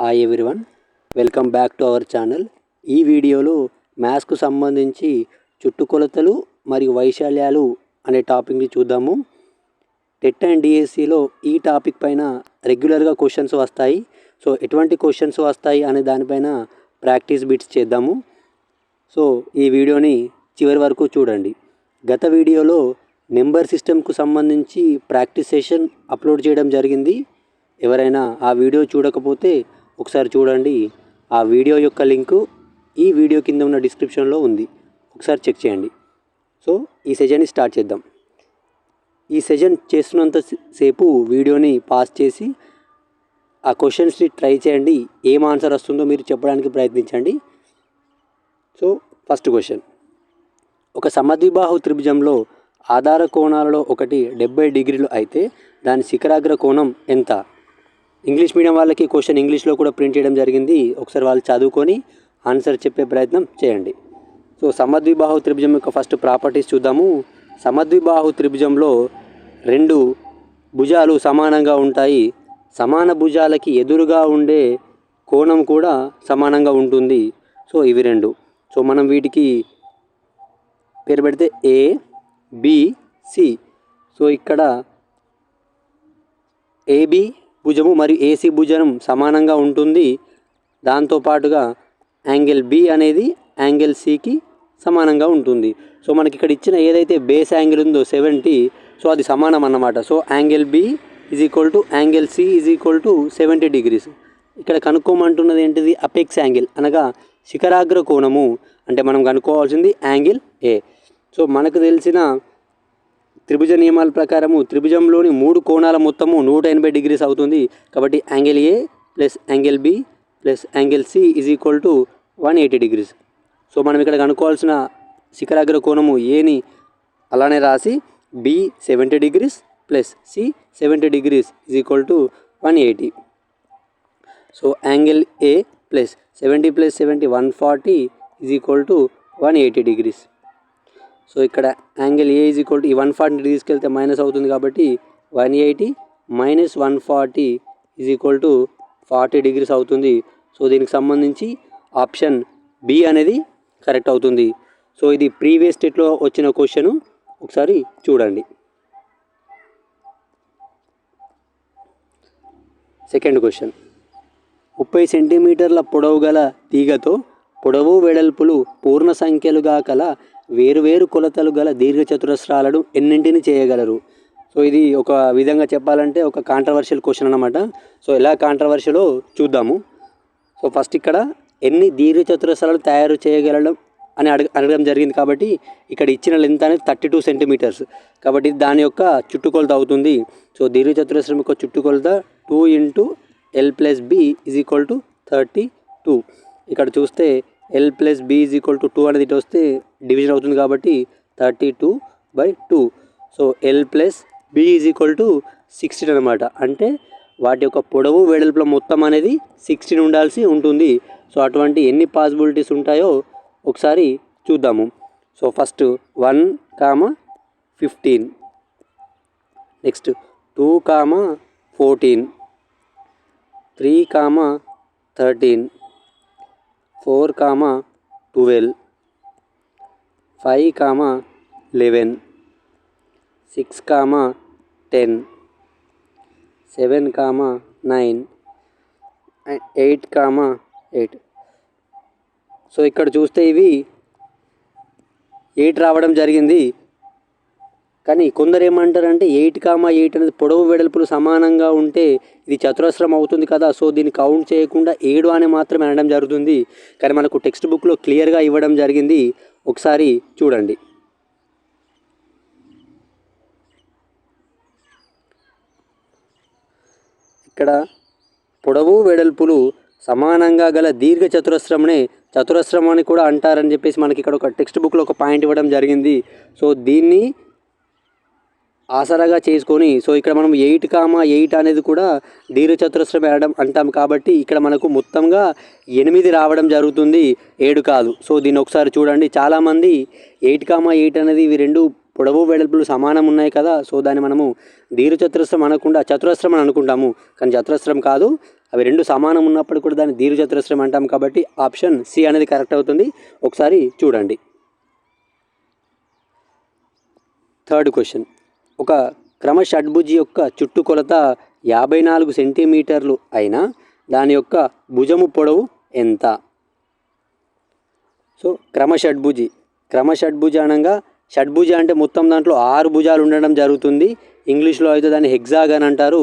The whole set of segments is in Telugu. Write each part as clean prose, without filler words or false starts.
Hi everyone, welcome back to our channel. ఈ వీడియోలో మ్యాథ్స్కు సంబంధించి చుట్టుకొలతలు మరియు వైశాల్యాలు అనే టాపిక్ని చూద్దాము. టెట్ అండ్ డిఎస్సిలో ఈ టాపిక్ పైన రెగ్యులర్గా క్వశ్చన్స్ వస్తాయి. సో ఎటువంటి క్వశ్చన్స్ వస్తాయి అనే దానిపైన ప్రాక్టీస్ బిట్స్ చేద్దాము. సో ఈ వీడియోని చివరి వరకు చూడండి. గత వీడియోలో నెంబర్ సిస్టమ్కు సంబంధించి ప్రాక్టీస్ సెషన్ అప్లోడ్ చేయడం జరిగింది. ఎవరైనా ఆ వీడియో చూడకపోతే ఒకసారి చూడండి. ఆ వీడియో యొక్క లింకు ఈ వీడియో కింద ఉన్న డిస్క్రిప్షన్లో ఉంది, ఒకసారి చెక్ చేయండి. సో ఈ సెషన్ని స్టార్ట్ చేద్దాం. ఈ సెషన్ చేస్తున్నంత సేపు వీడియోని పాస్ చేసి ఆ క్వశ్చన్స్ని ట్రై చేయండి. ఏం ఆన్సర్ వస్తుందో మీరు చెప్పడానికి ప్రయత్నించండి. సో ఫస్ట్ క్వశ్చన్, ఒక సమద్విబాహు త్రిభుజంలో ఆధార కోణాలలో ఒకటి 70 డిగ్రీలు అయితే దాని శిఖరాగ్ర కోణం ఎంత? ఇంగ్లీష్ మీడియం వాళ్ళకి క్వశ్చన్ ఇంగ్లీష్లో కూడా ప్రింట్ చేయడం జరిగింది. ఒకసారి వాళ్ళు చదువుకొని ఆన్సర్ చెప్పే ప్రయత్నం చేయండి. సో సమద్విబాహు త్రిభుజం యొక్క ఫస్ట్ ప్రాపర్టీస్ చూద్దాము. సమద్విబాహు త్రిభుజంలో రెండు భుజాలు సమానంగా ఉంటాయి. సమాన భుజాలకి ఎదురుగా ఉండే కోణం కూడా సమానంగా ఉంటుంది. సో ఇవి రెండు. సో మనం వీటికి పేరు పెడితే ఏ, బి, సి. సో ఇక్కడ ఏబి భుజము మరియు ఏసీ భుజం సమానంగా ఉంటుంది. దాంతోపాటుగా యాంగిల్ బి అనేది యాంగిల్ సికి సమానంగా ఉంటుంది. సో మనకి ఇక్కడ ఇచ్చిన ఏదైతే బేస్ యాంగిల్ ఉందో 70, సో అది సమానం అన్నమాట. So angle B is equal to angle C is equal to 70 degrees. ఇక్కడ కనుక్కోమంటున్నది ఏంటిది? అపెక్స్ యాంగిల్ అనగా శిఖరాగ్ర కోణము. అంటే మనం కనుక్కోవాల్సింది యాంగిల్ ఏ. సో మనకు తెలిసిన త్రిభుజ నియమాల ప్రకారము త్రిభుజంలోని మూడు కోణాల మొత్తము 180 డిగ్రీస్ అవుతుంది. కాబట్టి angle A plus angle B plus angle C is equal to 180 degrees. So మనం ఇక్కడ కనుక్కోవాల్సిన శిఖరాగ్ర కోణము ఏని అలానే రాసి B 70 degrees plus C 70 degrees is equal to 180. So angle A plus 70 plus 70 140 is equal to 180 degrees. So ఇక్కడ angle A is equal to ఈ 140 డిగ్రీస్కి వెళ్తే మైనస్ అవుతుంది కాబట్టి 180 minus 140 is equal to 40 degrees అవుతుంది. సో దీనికి సంబంధించి ఆప్షన్ బి అనేది కరెక్ట్ అవుతుంది. సో ఇది ప్రీవియస్ స్టేట్లో వచ్చిన క్వశ్చన్, ఒకసారి చూడండి. సెకండ్ క్వశ్చన్, 30 సెంటీమీటర్ల పొడవు గల తీగతో పొడవు వెడల్పులు పూర్ణ సంఖ్యలుగా కల వేరువేరు కొలతలు గల దీర్ఘచతురస్రాలను ఎన్నింటిని చేయగలరు? సో ఇది ఒక విధంగా చెప్పాలంటే ఒక కాంట్రవర్షియల్ క్వశ్చన్ అన్నమాట. సో ఎలా కాంట్రవర్షియలో చూద్దాము. సో ఫస్ట్ ఇక్కడ ఎన్ని దీర్ఘచతురస్రాలు తయారు చేయగలడం అని అడగడం జరిగింది. కాబట్టి ఇక్కడ ఇచ్చిన లెంత్ అనేది 32 సెంటీమీటర్స్. కాబట్టి దాని యొక్క చుట్టుకొలత అవుతుంది. సో దీర్ఘచతురస్రం యొక్క చుట్టుకొలత 2 into L plus B is equal to 32. ఇక్కడ చూస్తే L plus B is equal to 2 అనేది ఇటు వస్తే డివిజన్ అవుతుంది కాబట్టి 32/2. So L plus B is equal to 16 అనమాట. అంటే వాటి యొక్క పొడవు వెడల్పుల మొత్తం అనేది 16 ఉండాల్సి ఉంటుంది. సో అటువంటి ఎన్ని పాసిబిలిటీస్ ఉంటాయో ఒకసారి చూద్దాము. So first 1, 15, next 2, 14, 3, 13, 4, 12, 5, 11, 6, 10, 7, 9, 8, 8. సో ఇక్కడ చూస్తే ఇవి 8 రావడం జరిగింది. కానీ కొందరు ఏమంటారంటే 8, 8 అనేది పొడవు వెడల్పులు సమానంగా ఉంటే ఇది చతురస్రం అవుతుంది కదా, సో దీన్ని కౌంట్ చేయకుండా 7 అని మాత్రమే అనడం జరుగుతుంది. కానీ మనకు టెక్స్ట్ బుక్లో క్లియర్గా ఇవ్వడం జరిగింది, ఒకసారి చూడండి. ఇక్కడ పొడవు వెడల్పులు సమానంగా గల దీర్ఘ చతురస్రంనే చతురస్రం అని కూడా అంటారని చెప్పేసి మనకి ఇక్కడ ఒక టెక్స్ట్ బుక్లో ఒక పాయింట్ ఇవ్వడం జరిగింది. సో దీన్ని ఆసరాగా చేసుకొని, సో ఇక్కడ మనం 8, 8 అనేది కూడా దీర్ఘచతురస్రం అంటాం. కాబట్టి ఇక్కడ మనకు మొత్తంగా 8 రావడం జరుగుతుంది, 7 కాదు. సో దీన్ని ఒకసారి చూడండి. చాలామంది 8, 8 అనేది ఇవి రెండు పొడవు వెడల్పులు సమానం ఉన్నాయి కదా, సో దాన్ని మనము దీర్ఘచతురస్రం అనకుండా చతురస్రం అని అనుకుంటాము, కానీ చతురస్రం కాదు, అవి రెండు సమానం ఉన్నప్పుడు కూడా దాన్ని దీర్ఘచతురస్రం అంటాం. కాబట్టి ఆప్షన్ సి అనేది కరెక్ట్ అవుతుంది. ఒకసారి చూడండి. థర్డ్ క్వశ్చన్, ఒక క్రమ షడ్భుజి యొక్క చుట్టుకొలత 54 సెంటీమీటర్లు అయినా దాని యొక్క భుజము పొడవు ఎంత? సో క్రమ షడ్భుజ అనగా, షడ్భుజ అంటే మొత్తం దాంట్లో 6 భుజాలు ఉండడం జరుగుతుంది. ఇంగ్లీష్లో అయితే దాన్ని హెగ్జాగన్ అంటారు,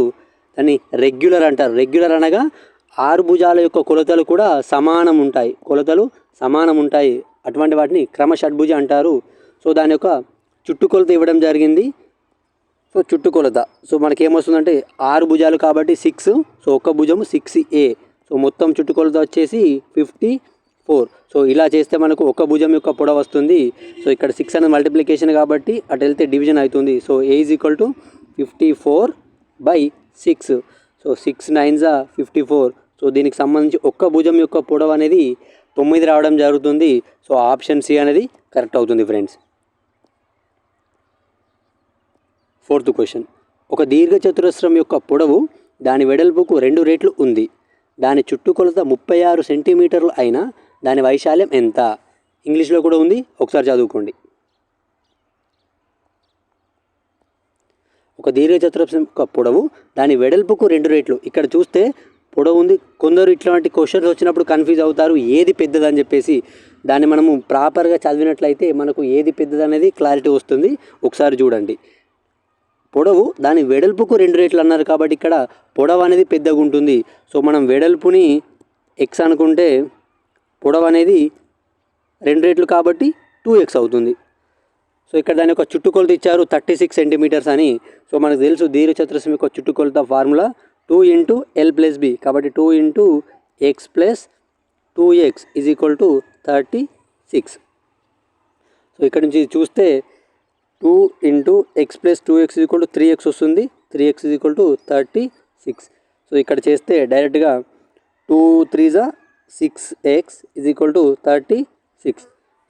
దాన్ని రెగ్యులర్ అంటారు. రెగ్యులర్ అనగా 6 భుజాల యొక్క కొలతలు కూడా సమానం ఉంటాయి, అటువంటి వాటిని క్రమ షడ్భుజ అంటారు. సో దాని యొక్క చుట్టుకొలత ఇవ్వడం జరిగింది. సో చుట్టుకొలత, సో మనకేమొస్తుందంటే 6 భుజాలు కాబట్టి 6, సో ఒక్క భుజము 6A, సో మొత్తం చుట్టుకొలత వచ్చేసి 54. సో ఇలా చేస్తే మనకు ఒక భుజం యొక్క పొడవు వస్తుంది. సో ఇక్కడ 6 అనేది మల్టిప్లికేషన్ కాబట్టి అటు వెళ్తే డివిజన్ అవుతుంది. So A = 54/6. So 6 9s 54. So దీనికి సంబంధించి ఒక్క భుజం యొక్క పొడవు అనేది 9 రావడం జరుగుతుంది. సో ఆప్షన్ సి అనేది కరెక్ట్ అవుతుంది ఫ్రెండ్స్. ఫోర్త్ క్వశ్చన్, ఒక దీర్ఘచతురస్రం యొక్క పొడవు దాని వెడల్పుకు 2 రెట్లు ఉంది. దాని చుట్టుకొలత 36 సెంటీమీటర్లు అయినా దాని వైశాల్యం ఎంత? ఇంగ్లీష్లో కూడా ఉంది, ఒకసారి చదువుకోండి. ఒక దీర్ఘచతురస్రం యొక్క పొడవు దాని వెడల్పుకు 2 రెట్లు. ఇక్కడ చూస్తే పొడవు ఉంది, కొందరు ఇట్లాంటి క్వశ్చన్స్ వచ్చినప్పుడు కన్ఫ్యూజ్ అవుతారు ఏది పెద్దదని చెప్పేసి. దాన్ని మనము ప్రాపర్గా చదివినట్లయితే మనకు ఏది పెద్దదనేది క్లారిటీ వస్తుంది. ఒకసారి చూడండి. పొడవు దాని వెడల్పుకు 2 రెట్లు అన్నారు కాబట్టి ఇక్కడ పొడవు అనేది పెద్దగా ఉంటుంది. సో మనం వెడల్పుని ఎక్స్ అనుకుంటే పొడవు అనేది 2 రెట్లు కాబట్టి 2x అవుతుంది. సో ఇక్కడ దాని యొక్క చుట్టుకొలత ఇచ్చారు 36 సెంటీమీటర్స్ అని. సో మనకు తెలుసు దీర్ఘచతురస్రం యొక్క చుట్టుకొలత ఫార్ములా 2 × L + B, కాబట్టి 2 × x + 2x = 36. సో ఇక్కడ నుంచి చూస్తే 2 × x + 2x = 3x వస్తుంది. 3x = 36. సో ఇక్కడ చేస్తే డైరెక్ట్గా 2 3s 6x = 36.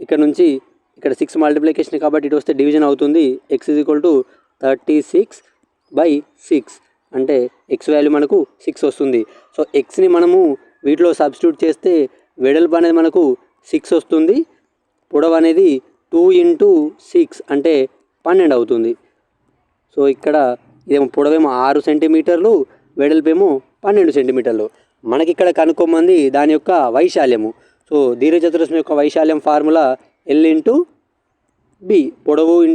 ఇక్కడ నుంచి ఇక్కడ 6 మల్టిప్లికేషన్ కాబట్టి ఇటు వస్తే డివిజన్ అవుతుంది. x = 36/6 అంటే x వాల్యూ మనకు 6 వస్తుంది. సో xని మనము వీటిలో సబ్స్టిట్యూట్ చేస్తే వెడల్పు అనేది మనకు 6 వస్తుంది, పొడవు అనేది 2 × 6 అంటే 12 అవుతుంది. సో ఇక్కడ ఇదేమో పొడవేమో 6 సెంటీమీటర్లు, వెడల్పేమో 12 సెంటీమీటర్లు. మనకి ఇక్కడ కనుక్కోమంది దాని యొక్క వైశాల్యము. సో దీర్ఘచతురస్రం యొక్క వైశాల్యం ఫార్ములా L × B, పొడవు ×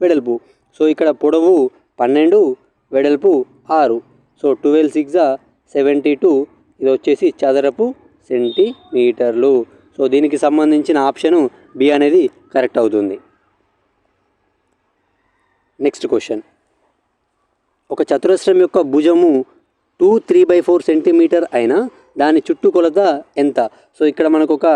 వెడల్పు. సో ఇక్కడ పొడవు 12, వెడల్పు 6. సో 12 6 72, ఇది వచ్చేసి చదరపు సెంటీమీటర్లు. సో దీనికి సంబంధించిన ఆప్షను బి అనేది కరెక్ట్ అవుతుంది. నెక్స్ట్ క్వశ్చన్, ఒక చతురస్రం యొక్క భుజము 2 3/4 సెంటీమీటర్ అయినా దాని చుట్టుకొలత ఎంత? సో ఇక్కడ మనకు ఒక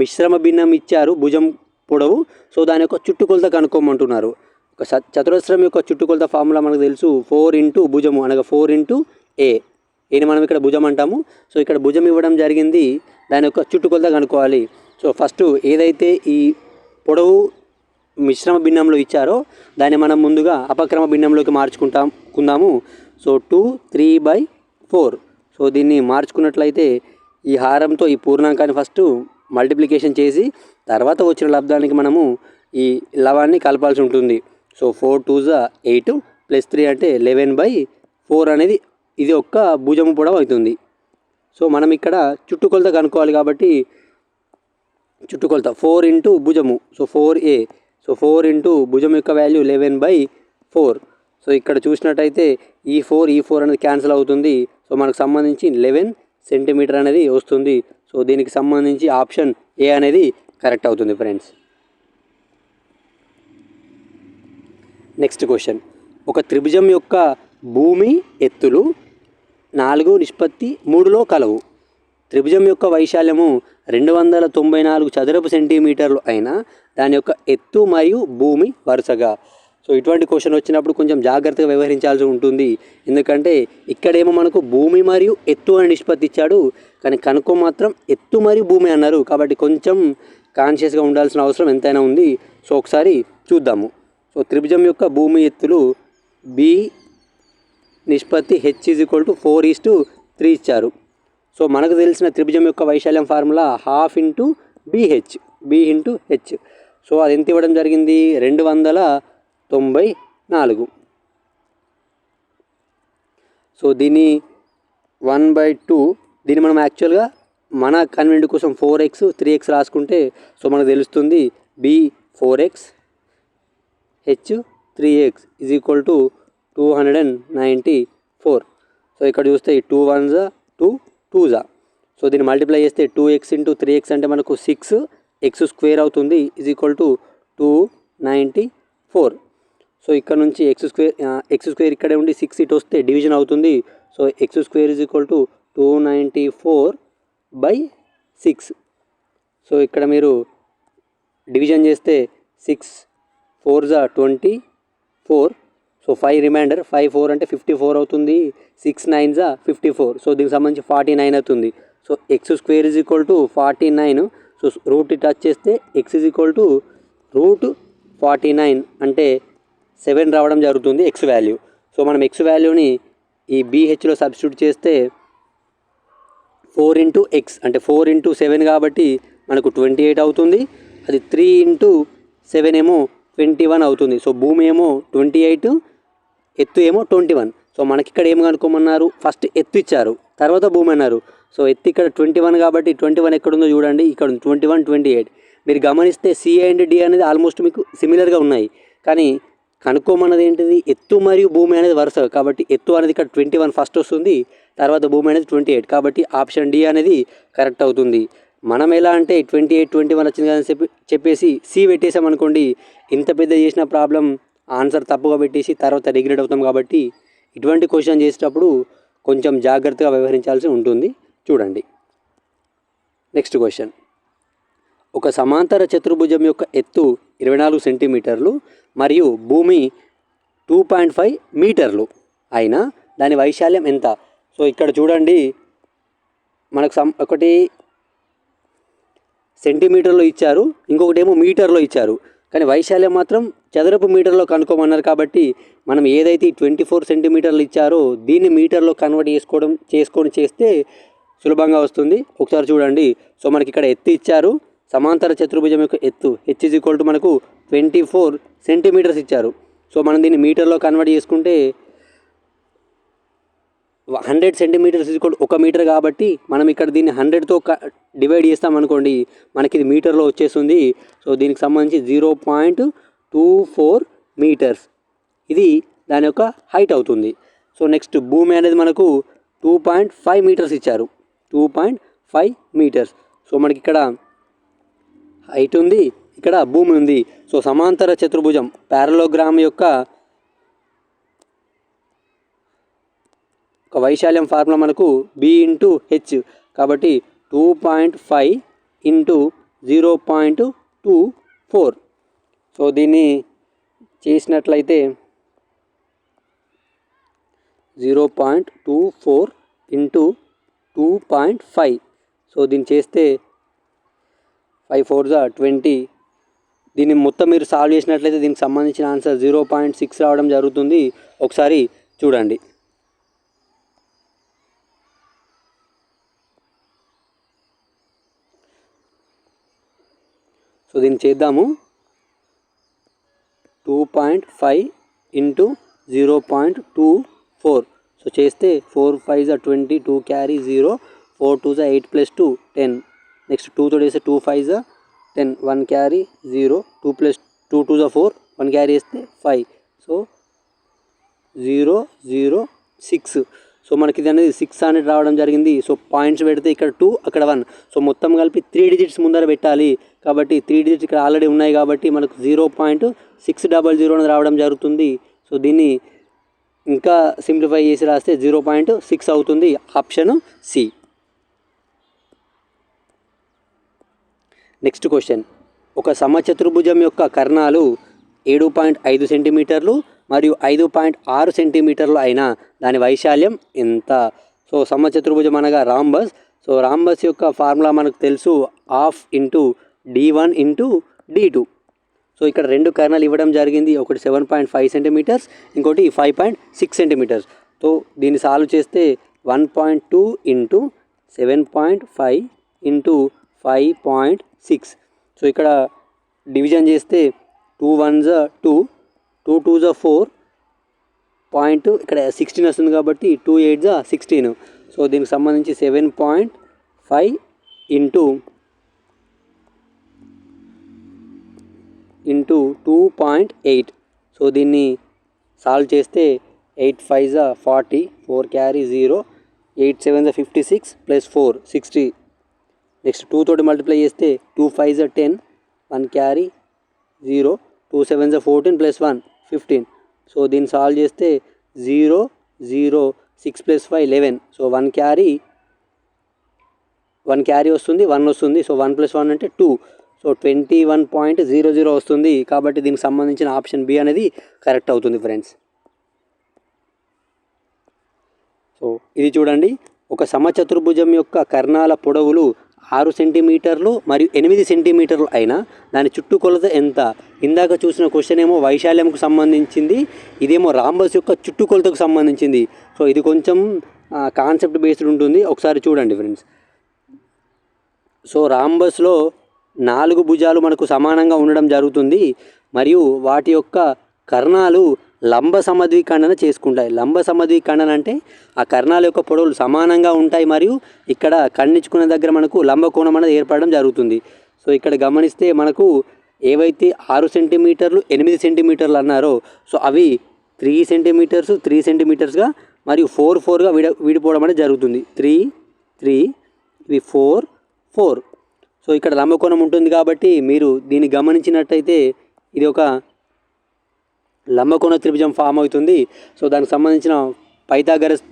మిశ్రమ భిన్నం ఇచ్చారు భుజం పొడవు. సో దాని యొక్క చుట్టుకొలత కనుక్కోమంటున్నారు. ఒక చతురస్రం యొక్క చుట్టుకొలత ఫార్ములా మనకు తెలుసు 4 × భుజము అనగా 4 × A. ఏని మనం ఇక్కడ భుజం అంటాము. సో ఇక్కడ భుజం ఇవ్వడం జరిగింది, దాని యొక్క చుట్టుకొలత కనుక్కోవాలి. సో ఫస్ట్ ఏదైతే ఈ పొడవు మిశ్రమ భిన్నంలో ఇచ్చారో దాన్ని మనం ముందుగా అపక్రమ భిన్నంలోకి మార్చుకుందాము. సో 2 3/4. సో దీన్ని మార్చుకున్నట్లయితే ఈ హారంతో ఈ పూర్ణాంకాన్ని ఫస్ట్ మల్టిప్లికేషన్ చేసి తర్వాత వచ్చిన లబ్ధానికి మనము ఈ లవాన్ని కలపాల్సి ఉంటుంది. సో 4 2s 8 + 3 అంటే 11/4 అనేది ఇది ఒక్క భుజము పొడవు అవుతుంది. సో మనం ఇక్కడ చుట్టుకొలత కనుక్కోవాలి కాబట్టి చుట్టుకొలత 4 × భుజము, సో 4A. సో 4 × భుజం యొక్క వాల్యూ 11/4. సో ఇక్కడ చూసినట్టయితే ఈ 4 అనేది క్యాన్సిల్ అవుతుంది. సో మనకు సంబంధించి 11 సెంటీమీటర్ అనేది వస్తుంది. సో దీనికి సంబంధించి ఆప్షన్ ఏ అనేది కరెక్ట్ అవుతుంది ఫ్రెండ్స్. నెక్స్ట్ క్వశ్చన్, ఒక త్రిభుజం యొక్క భూమి ఎత్తులు 4:3లో కలవు. త్రిభుజం యొక్క వైశాల్యము 294 చదరపు సెంటీమీటర్లు అయినా దాని యొక్క ఎత్తు మరియు భూమి వరుసగా. సో ఇటువంటి క్వశ్చన్ వచ్చినప్పుడు కొంచెం జాగ్రత్తగా వ్యవహరించాల్సి ఉంటుంది. ఎందుకంటే ఇక్కడేమో మనకు భూమి మరియు ఎత్తు అనే నిష్పత్తి ఇచ్చాడు, కానీ కనుక్కో మాత్రం ఎత్తు మరియు భూమి అన్నారు. కాబట్టి కొంచెం కాన్షియస్గా ఉండాల్సిన అవసరం ఎంతైనా ఉంది. సో ఒకసారి చూద్దాము. సో త్రిభుజం యొక్క భూమి ఎత్తులు బి నిష్పత్తి హెచ్ ఈజ్ ఈక్వల్ టు 4:3 ఇచ్చారు. సో మనకు తెలిసిన త్రిభుజం యొక్క వైశాల్యం formula half into B H, B into H. So అది ఎంత ఇవ్వడం జరిగింది? 294. సో దీన్ని 1/2, దీన్ని మనం యాక్చువల్గా మన కన్వీనియంట్ కోసం 4x 3x రాసుకుంటే సో మనకు తెలుస్తుంది B 4x H 3x is equal to 294. So ఇక్కడ చూస్తే ఈ 2 1s 2 2s. సో దీన్ని మల్టిప్లై చేస్తే 2x ఇంటూ 3x అంటే మనకు 6x² అవుతుంది ఈజ్ ఈక్వల్ టు 294. సో ఇక్కడ నుంచి x² ఇక్కడే ఉండి 6 ఇటు వస్తే డివిజన్ అవుతుంది. So x² is equal to 294/6. So ఇక్కడ మీరు డివిజన్ చేస్తే 6 4s 24. సో 5 రిమైండర్, 5 4 అంటే 54 అవుతుంది. 6 9s 54. సో దీనికి సంబంధించి 49 అవుతుంది. So x² is equal to 49. So root touch చేస్తే x ఈజ్ ఈక్వల్ టు √49 అంటే 7 రావడం జరుగుతుంది x వాల్యూ. సో మనం x వాల్యూని ఈ BHలో సబ్స్టిట్యూట్ చేస్తే 4 ఇంటూ x అంటే 4 ఇంటూ 7 కాబట్టి మనకు 28 అవుతుంది. అది 3 ఇంటూ 7 ఏమో 21 అవుతుంది. సో భూమి ఏమో 28, ఎత్తు ఏమో 21. సో మనకి ఇక్కడ ఏం కనుక్కోమన్నారు? ఫస్ట్ ఎత్తు ఇచ్చారు, తర్వాత భూమి అన్నారు. సో ఎత్తు ఇక్కడ 21 కాబట్టి 21 ఎక్కడుందో చూడండి, ఇక్కడ 21 28. మీరు గమనిస్తే సి అండ్ డి అనేది ఆల్మోస్ట్ మీకు సిమిలర్గా ఉన్నాయి, కానీ కనుక్కోమన్నది ఏంటిది? ఎత్తు మరియు భూమి అనేది వరుస కాబట్టి ఎత్తు అనేది ఇక్కడ 21 ఫస్ట్ వస్తుంది, తర్వాత భూమి అనేది 28. కాబట్టి ఆప్షన్ డి అనేది కరెక్ట్ అవుతుంది. మనం ఎలా అంటే 28 21 వచ్చింది కదా చెప్పేసి సి పెట్టేసామనుకోండి, ఇంత పెద్ద చేసిన ప్రాబ్లం ఆన్సర్ తప్పుగా పెట్టేసి తర్వాత రిగ్రెట్ అవుతాం. కాబట్టి ఇటువంటి క్వశ్చన్ చేసేటప్పుడు కొంచెం జాగ్రత్తగా వ్యవహరించాల్సి ఉంటుంది. చూడండి నెక్స్ట్ క్వశ్చన్. ఒక సమాంతర చతుర్భుజం యొక్క ఎత్తు 24 సెంటీమీటర్లు మరియు భూమి 2.5 మీటర్లు అయినా దాని వైశాల్యం ఎంత? సో ఇక్కడ చూడండి, మనకు ఒకటి సెంటీమీటర్లో ఇచ్చారు, ఇంకొకటి ఏమో మీటర్లో ఇచ్చారు, కానీ వైశాల్యం మాత్రం చదరపు మీటర్లో కనుక్కోమన్నారు. కాబట్టి మనం ఏదైతే 24 సెంటీమీటర్లు ఇచ్చారో దీన్ని మీటర్లో కన్వర్ట్ చేసుకొని చేస్తే సులభంగా వస్తుంది. ఒకసారి చూడండి. సో మనకి ఇక్కడ ఎత్తు ఇచ్చారు, సమాంతర చతుర్భుజం యొక్క ఎత్తు హెచ్ ఈజ్ ఈక్వల్ టు మనకు 24 సెంటీమీటర్స్ ఇచ్చారు. సో మనం దీన్ని మీటర్లో కన్వర్ట్ చేసుకుంటే 100 సెంటీమీటర్స్ ఈజ్ ఈక్వల్ 1 మీటర్ కాబట్టి మనం ఇక్కడ దీన్ని 100తో డివైడ్ చేస్తామనుకోండి, మనకి ఇది మీటర్లో వచ్చేస్తుంది. సో దీనికి సంబంధించి 0.24 మీటర్స్ ఇది దాని యొక్క హైట్ అవుతుంది. సో నెక్స్ట్ భూమి అనేది మనకు 2.5 మీటర్స్ ఇచ్చారు, 2.5 మీటర్స్. సో మనకి ఇక్కడ హైట్ ఉంది, ఇక్కడ భూమి ఉంది. సో సమాంతర చతుర్భుజం పారలోగ్రామ్ యొక్క ఒక వైశాల్యం ఫార్ములా మనకు బి ఇంటూ హెచ్ కాబట్టి 2.5 ఇంటూ 0.24. సో దీన్ని చేసినట్లయితే 0.24 ఇంటూ 2.5. సో దీన్ని చేస్తే 5 4s 20. దీన్ని మొత్తం మీరు సాల్వ్ చేసినట్లయితే దీనికి సంబంధించిన ఆన్సర్ 0.6 రావడం జరుగుతుంది. ఒకసారి చూడండి. సో దీన్ని చేద్దాము. 2.5 ఇంటూ 0.24. సో చేస్తే 4 5s 20, 2 క్యారీ 0, 4 2s 8 + 2 10. నెక్స్ట్ 2తో చేస్తే 2 5s 10, 1 క్యారీ 0, 2 + 2 2s 4, 1 క్యారీ వేస్తే 5. సో 0 0 6. సో మనకి ఇది అనేది 6 అనేది రావడం జరిగింది. సో పాయింట్స్ పెడితే ఇక్కడ 2 అక్కడ 1. సో మొత్తం కలిపి 3 డిజిట్స్ ముందర పెట్టాలి. కాబట్టి 3 డిజిట్స్ ఇక్కడ ఆల్రెడీ ఉన్నాయి కాబట్టి మనకు 0.600 అనేది రావడం జరుగుతుంది. సో దీన్ని ఇంకా సింప్లిఫై చేసి రాస్తే 0.6 అవుతుంది. Option C. Next question. ఒక సమచతుర్భుజం యొక్క కర్ణాలు 7.5 సెంటీమీటర్లు మరియు 5.6 సెంటీమీటర్లు అయినా దాని వైశాల్యం ఎంత? సో సమచతుర్భుజం అనగా రాంబస్. సో రాంబస్ యొక్క ఫార్ములా మనకు తెలుసు, half into d1 into d2. So ఇక్కడ 2 కర్ణాలు ఇవ్వడం జరిగింది. ఒకటి 7.5 సెంటీమీటర్స్, ఇంకోటి 5.6 సెంటీమీటర్స్. సో దీన్ని సాల్వ్ చేస్తే 1.2 ఇంటూ 7.5 ఇంటూ 5.6. సో ఇక్కడ డివిజన్ చేస్తే 2 1s 2, 2 2s 4 పాయింట్ ఇక్కడ 16 వస్తుంది కాబట్టి 2 8s 16. సో దీనికి సంబంధించి 7.5 ఇంటూ 2.8. సో దీన్ని సాల్వ్ చేస్తే 8 5s 40, 4 carry 0, 8 7s 56 plus 4 60. Next 2 తోటి మల్టిప్లై చేస్తే 2 5s 10, 1 carry 0, 2 7s 14 plus 1 15. So దీన్ని సాల్వ్ చేస్తే 0 0 6 ప్లస్ 5 11. సో 1 క్యారీ వస్తుంది, 1 వస్తుంది. సో 1 ప్లస్ 1 అంటే 2. సో 21.00 వస్తుంది. కాబట్టి దీనికి సంబంధించిన ఆప్షన్ బి అనేది కరెక్ట్ అవుతుంది ఫ్రెండ్స్. సో ఇది చూడండి, ఒక సమచతుర్భుజం యొక్క కర్ణాల పొడవులు 6 సెంటీమీటర్లు మరియు 8 సెంటీమీటర్లు అయినా దాని చుట్టుకొలత ఎంత? ఇందాక చూసిన క్వశ్చన్ ఏమో వైశాల్యంకు సంబంధించింది, ఇదేమో రాంబస్ యొక్క చుట్టుకొలతకు సంబంధించింది. సో ఇది కొంచెం కాన్సెప్ట్ బేస్డ్ ఉంటుంది. ఒకసారి చూడండి ఫ్రెండ్స్. సో రాంబస్లో 4 భుజాలు మనకు సమానంగా ఉండడం జరుగుతుంది మరియు వాటి యొక్క కర్ణాలు లంబ సమద్విఖండన చేసుకుంటాయి. లంబ సమద్విఖండన అంటే ఆ కర్ణాల యొక్క పొడవులు సమానంగా ఉంటాయి మరియు ఇక్కడ ఖండించుకునే దగ్గర మనకు లంబ కోణం అనేది ఏర్పడడం జరుగుతుంది. సో ఇక్కడ గమనిస్తే మనకు ఏవైతే 6 సెంటీమీటర్లు 8 సెంటీమీటర్లు అన్నారో సో అవి 3 సెంటీమీటర్స్ 3 సెంటీమీటర్స్గా మరియు 4 4గా విడిపోవడం అనేది జరుగుతుంది. 3 3 ఇవి 4 4. సో ఇక్కడ లంబకోణం ఉంటుంది కాబట్టి మీరు దీన్ని గమనించినట్టయితే ఇది ఒక లంబకోణ త్రిభుజం ఫామ్ అవుతుంది. సో దానికి సంబంధించిన పైథాగరస్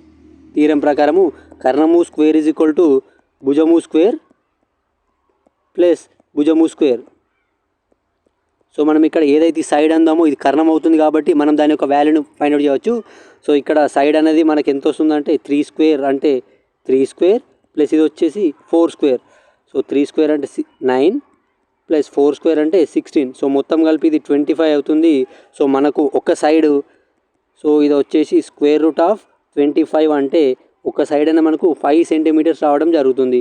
థీరం ప్రకారము కర్ణము స్క్వేర్ ఈజ్ ఈక్వల్ టు భుజము స్క్వేర్ ప్లస్ భుజము స్క్వేర్. సో మనం ఇక్కడ ఏదైతే సైడ్ అందామో ఇది కర్ణం అవుతుంది కాబట్టి మనం దాని యొక్క వాల్యూని ఫైండ్ అవుట్ చేయవచ్చు. సో ఇక్కడ సైడ్ అనేది మనకి ఎంత వస్తుందంటే 3 స్క్వేర్ అంటే 3 స్క్వేర్ ప్లస్ ఇది వచ్చేసి 4 స్క్వేర్. సో 3 స్క్వేర్ అంటే 9 ప్లస్ 4 స్క్వేర్ అంటే 16. సో మొత్తం కలిపి ఇది 25 అవుతుంది. సో మనకు ఒక సైడు సో ఇది వచ్చేసి స్క్వేర్ రూట్ ఆఫ్ 25 అంటే ఒక సైడ్ అనేది మనకు 5 సెంటీమీటర్స్ రావడం జరుగుతుంది.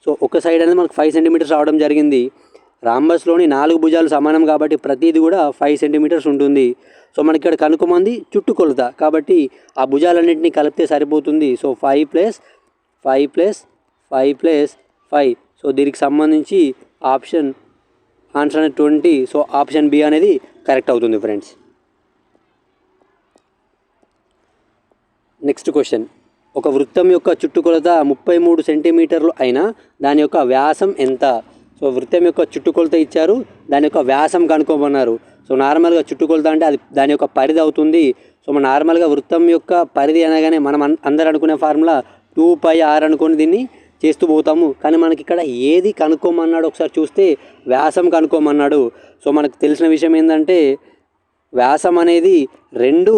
సో ఒక సైడ్ అనేది మనకు 5 సెంటీమీటర్స్ రావడం జరిగింది. రాంబస్లోని 4 భుజాలు సమానం కాబట్టి ప్రతిది కూడా 5 సెంటీమీటర్స్ ఉంటుంది. సో మనకి ఇక్కడ కనుక్కోమంది చుట్టుకొలత కాబట్టి ఆ భుజాలన్నింటినీ కలిపితే సరిపోతుంది. So 5 plus 5 plus 5 plus 5. So దీనికి సంబంధించి ఆన్సర్ అనేది 20. సో ఆప్షన్ బి అనేది కరెక్ట్ అవుతుంది ఫ్రెండ్స్. నెక్స్ట్ క్వశ్చన్, ఒక వృత్తం యొక్క చుట్టుకొలత 33 సెంటీమీటర్లు అయినా దాని యొక్క వ్యాసం ఎంత? సో వృత్తం యొక్క చుట్టుకొలత ఇచ్చారు, దాని యొక్క వ్యాసం కనుక్కోమన్నారు. సో నార్మల్గా చుట్టుకొలత అంటే అది దాని యొక్క పరిధి అవుతుంది. సో మన నార్మల్గా వృత్తం యొక్క పరిధి అనగానే మనం అందరూ అనుకునే ఫార్ములా 2πr అనుకొని దీన్ని చేస్తూ పోతాము. కానీ మనకి ఇక్కడ ఏది కనుక్కోమన్నాడు ఒకసారి చూస్తే వ్యాసం కనుక్కోమన్నాడు. సో మనకు తెలిసిన విషయం ఏంటంటే వ్యాసం అనేది 2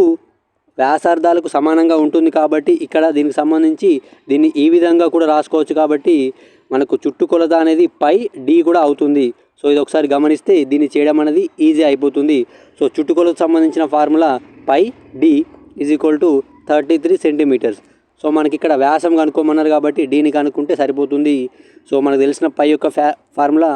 వ్యాసార్థాలకు సమానంగా ఉంటుంది కాబట్టి ఇక్కడ దీనికి సంబంధించి దీన్ని ఈ విధంగా కూడా రాసుకోవచ్చు. కాబట్టి మనకు చుట్టుకొలత అనేది πd కూడా అవుతుంది. సో ఇది ఒకసారి గమనిస్తే దీన్ని చేయడం అనేది ఈజీ అయిపోతుంది. సో చుట్టుకొలతకు సంబంధించిన formula πd is equal to 33 centimetres. So మనకి ఇక్కడ వ్యాసం కనుక్కోమన్నారు కాబట్టి డీని కనుక్కుంటే సరిపోతుంది. సో మనకు తెలిసిన పై యొక్క formula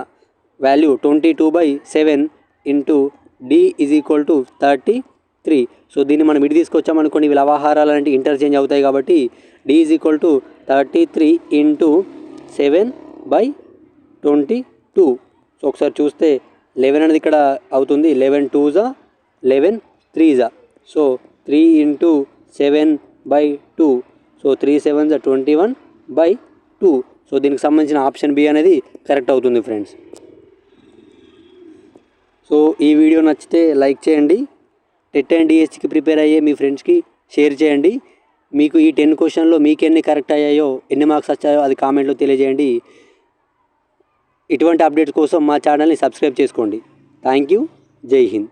value 22/7 into D is equal to 33. So దీన్ని మనం ఇటు తీసుకొచ్చామనుకోండి ఇవి లవాహారాలు అంటే ఇంటర్చేంజ్ అవుతాయి కాబట్టి D is equal to 33 into 7/22. So ఒకసారి చూస్తే 11 అనేది ఇక్కడ అవుతుంది. 11 2s 11 3s. So 3 into 7/2. So 3 7s 21/2. So దీనికి సంబంధించిన ఆప్షన్ బి అనేది కరెక్ట్ అవుతుంది ఫ్రెండ్స్. సో ఈ వీడియో నచ్చితే లైక్ చేయండి. టెట్ అండ్ డిఎస్సికి ప్రిపేర్ అయ్యే మీ ఫ్రెండ్స్కి షేర్ చేయండి. మీకు ఈ 10 క్వశ్చన్లో మీకు ఎన్ని కరెక్ట్ అయ్యాయో ఎన్ని మార్క్స్ వచ్చాయో అది కామెంట్లో తెలియజేయండి. ఇటువంటి అప్డేట్స్ కోసం మా ఛానల్ని సబ్స్క్రైబ్ చేసుకోండి. Thank you. జై హింద్.